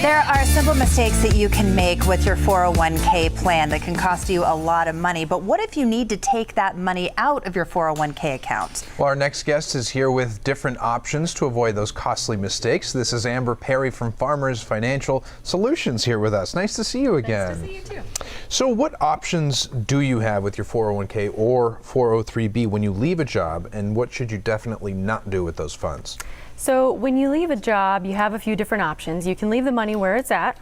There are simple mistakes that you can make with your 401k plan that can cost you a lot of money. But what if you need to take that money out of your 401k account? Well, our next guest is here with different options to avoid those costly mistakes. This is Amber Perry from Farmers Financial Solutions here with us. Nice to see you again. Nice to see you too. So what options do you have with your 401k or 403b when you leave a job, and what should you definitely not do with those funds? So when you leave a job, you have a few different options. You can leave the money where it's at.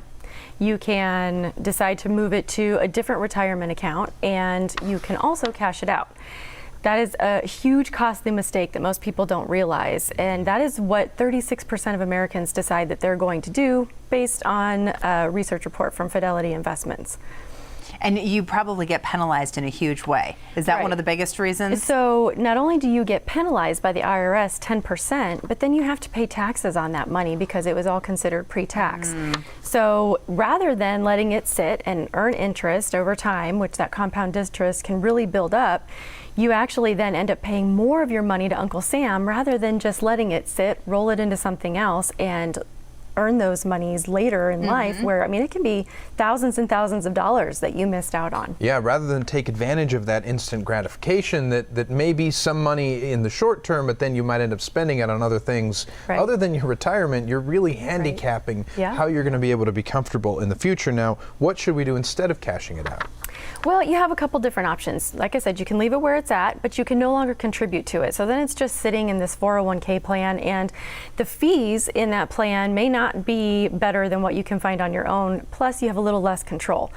You can decide to move it to a different retirement account, and you can also cash it out. That is a huge costly mistake that most people don't realize, and that is what 36% of Americans decide that they're going to do based on a research report from Fidelity Investments. And you probably get penalized in a huge way. Is that Right. one of the biggest reasons? So not only do you get penalized by the IRS 10%, but then you have to pay taxes on that money because it was all considered pre-tax. So rather than letting it sit and earn interest over time, which that compound interest can really build up, you actually then end up paying more of your money to Uncle Sam rather than just letting it sit, roll it into something else, and earn those monies later in life, where, I mean, it can be thousands and thousands of dollars that you missed out on. Yeah, rather than take advantage of that instant gratification that may be some money in the short term, but then you might end up spending it on other things. Right. Other than your retirement, you're really handicapping Yeah. how you're going to be able to be comfortable in the future. Now, what should we do instead of cashing it out? Well, you have a couple different options. Like I said, you can leave it where it's at, but you can no longer contribute to it. So then it's just sitting in this 401k plan, and the fees in that plan may not be better than what you can find on your own. Plus, you have a little less control.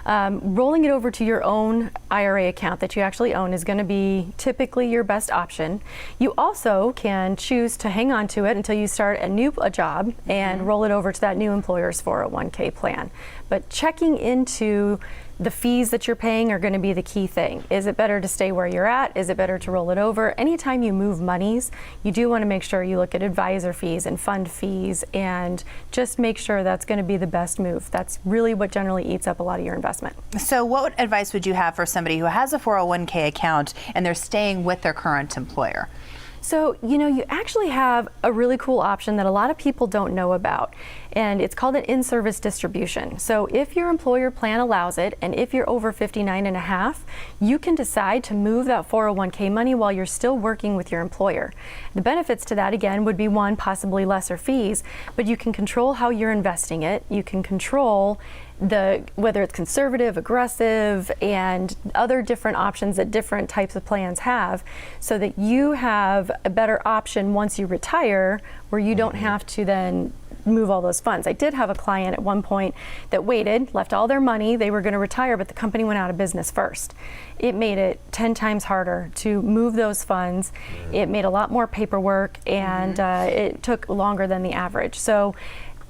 Rolling it over to your own IRA account that you actually own is going to be typically your best option. You also can choose to hang on to it until you start a job and roll it over to that new employer's 401k plan. But checking into the fees that you're paying are going to be the key thing. Is it better to stay where you're at? Is it better to roll it over? Anytime you move monies, you do want to make sure you look at advisor fees and fund fees and just make sure that's going to be the best move. That's really what generally eats up a lot of your investment. So what advice would you have for somebody who has a 401k account and they're staying with their current employer? So, you know, you actually have a really cool option that a lot of people don't know about, and it's called an in-service distribution. So if your employer plan allows it, and if you're over 59 and a half, you can decide to move that 401k money while you're still working with your employer. The benefits to that, again, would be one, possibly lesser fees, but you can control how you're investing it. You can control whether it's conservative, aggressive, and other different options that different types of plans have, so that you have a better option once you retire where you don't have to then move all those funds. I did have a client at one point that waited, left all their money, they were going to retire, but the company went out of business first. It made it 10 times harder to move those funds. It made a lot more paperwork, and it took longer than the average. So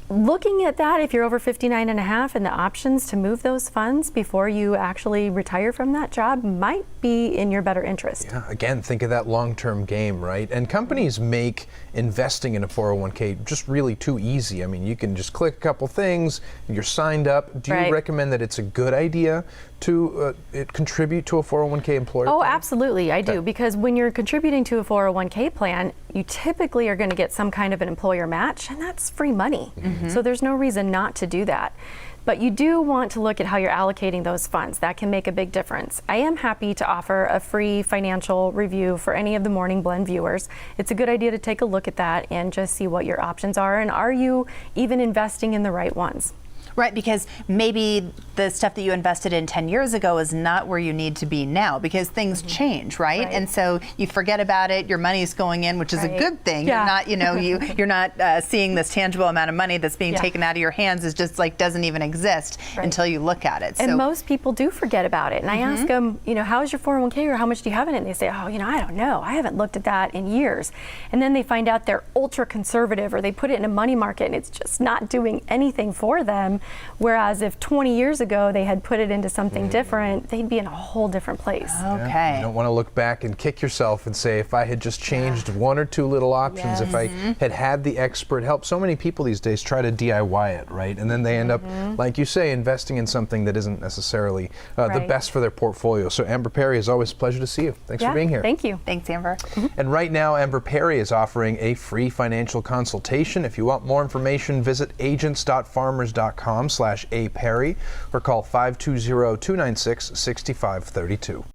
looking at that, if you're over 59 and a half, and the options to move those funds before you actually retire from that job might be in your better interest. Yeah, again, think of that long-term game, right? And companies make investing in a 401k just really too easy. I mean, you can just click a couple things, you're signed up. Do you recommend that it's a good idea to contribute to a 401k employer Oh, plan? absolutely, I do. Because when you're contributing to a 401k plan, you typically are going to get some kind of an employer match, and that's free money. So there's no reason not to do that. But you do want to look at how you're allocating those funds. That can make a big difference. I am happy to offer a free financial review for any of the Morning Blend viewers. It's a good idea to take a look at that and just see what your options are, and are you even investing in the right ones? Right, because maybe the stuff that you invested in 10 years ago is not where you need to be now, because things change, right? And so you forget about it, your money's going in, which is a good thing. Yeah. You're not, you know, you're not seeing this tangible amount of money that's being taken out of your hands. Is just like doesn't even exist until you look at it. And so most people do forget about it. And I ask them, you know, how's your 401k, or how much do you have in it? And they say, oh, you know, I don't know. I haven't looked at that in years. And then they find out they're ultra conservative, or they put it in a money market and it's just not doing anything for them. Whereas if 20 years ago they had put it into something different, they'd be in a whole different place. Okay. You don't want to look back and kick yourself and say, if I had just changed one or two little options, if I had the expert help. So many people these days try to DIY it, right? And then they end up, like you say, investing in something that isn't necessarily the best for their portfolio. So Amber Perry, it's always a pleasure to see you. Thanks for being here. Thank you. Thanks, Amber. And right now, Amber Perry is offering a free financial consultation. If you want more information, visit agents.farmers.com/aperry or call 520-296-6532.